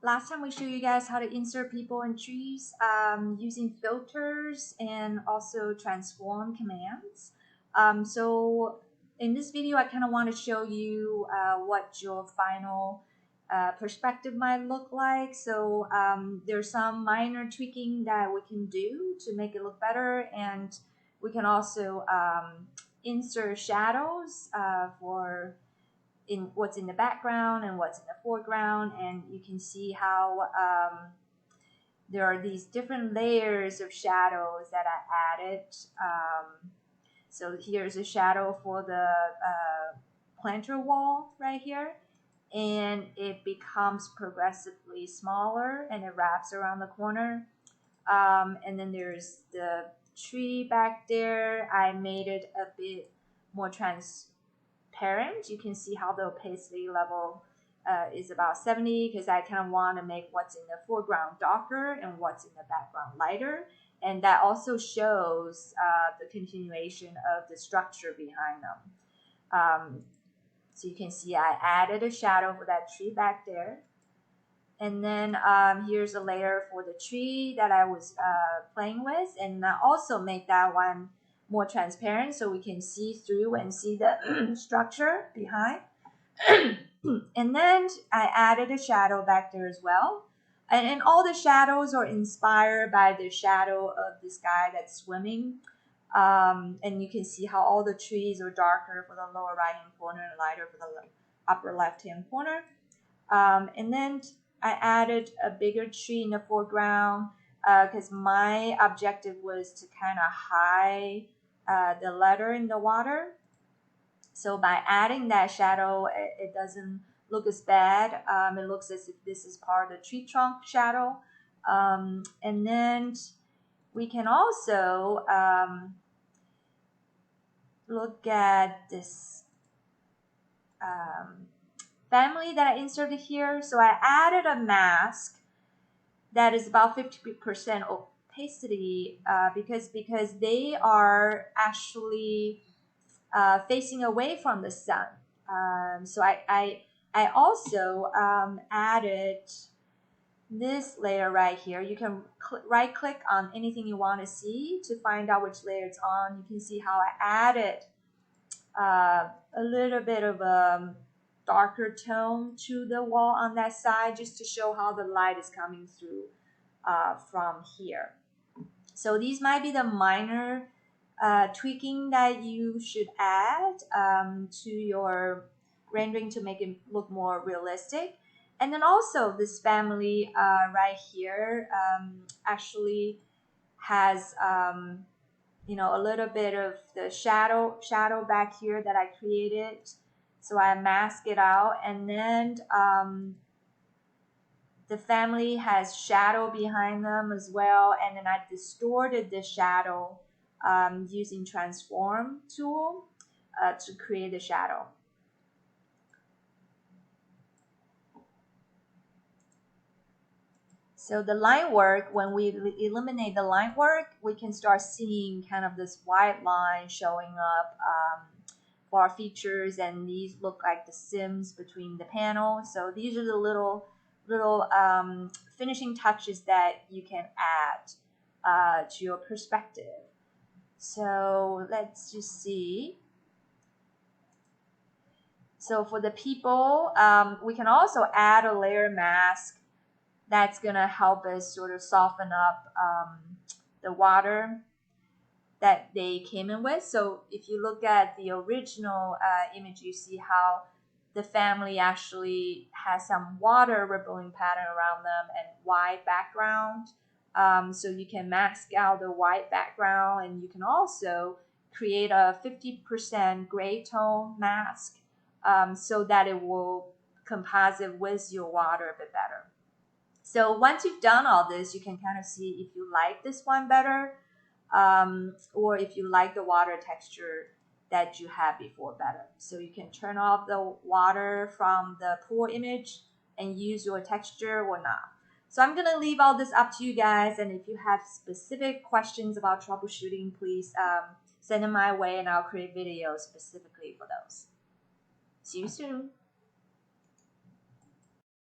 Last time we showed you guys how to insert people in trees using filters and also transform commands. So in this video, I kind of want to show you what your final perspective might look like. So there's some minor tweaking that we can do to make it look better, and we can also insert shadows for in what's in the background and what's in the foreground, and you can see how there are these different layers of shadows that I added. So here's a shadow for the planter wall right here, and it becomes progressively smaller and it wraps around the corner. And then there's the tree back there. I made it a bit more transparent. You can see how the opacity level is about 70, because I kind of want to make what's in the foreground darker and what's in the background lighter. And that also shows the continuation of the structure behind them. So you can see I added a shadow for that tree back there. And then here's a layer for the tree that I was playing with. And I also make that one more transparent so we can see through and see the structure behind. And then I added a shadow back there as well. And all the shadows are inspired by the shadow of this guy that's swimming. And you can see how all the trees are darker for the lower right hand corner and lighter for the upper left hand corner. And then I added a bigger tree in the foreground because my objective was to kind of hide the letter in the water. So by adding that shadow, it doesn't look as bad. It looks as if this is part of the tree trunk shadow. And then we can also look at this family that I inserted here. So I added a mask that is about 50% opacity because they are actually facing away from the sun. So I also added this layer right here. You can right click on anything you want to see to find out which layer it's on. You can see how I added a little bit of a darker tone to the wall on that side, just to show how the light is coming through from here. So these might be the minor tweaking that you should add to your rendering to make it look more realistic. And then also this family right here actually has a little bit of the shadow back here that I created. So I mask it out, and then the family has shadow behind them as well, and then I distorted the shadow using transform tool to create the shadow. So the line work, when we eliminate the line work, we can start seeing kind of this white line showing up for our features, and these look like the sims between the panels. So these are the little finishing touches that you can add to your perspective. So let's just see. So for the people, we can also add a layer mask that's gonna help us sort of soften up the water that they came in with. So if you look at the original image, you see how the family actually has some water rippling pattern around them and white background. So you can mask out the white background, and you can also create a 50% gray tone mask so that it will composite with your water a bit better. So once you've done all this, you can kind of see if you like this one better or if you like the water texture that you had before better. So you can turn off the water from the pool image and use your texture or not. So I'm going to leave all this up to you guys, and if you have specific questions about troubleshooting, please send them my way and I'll create videos specifically for those. See you soon.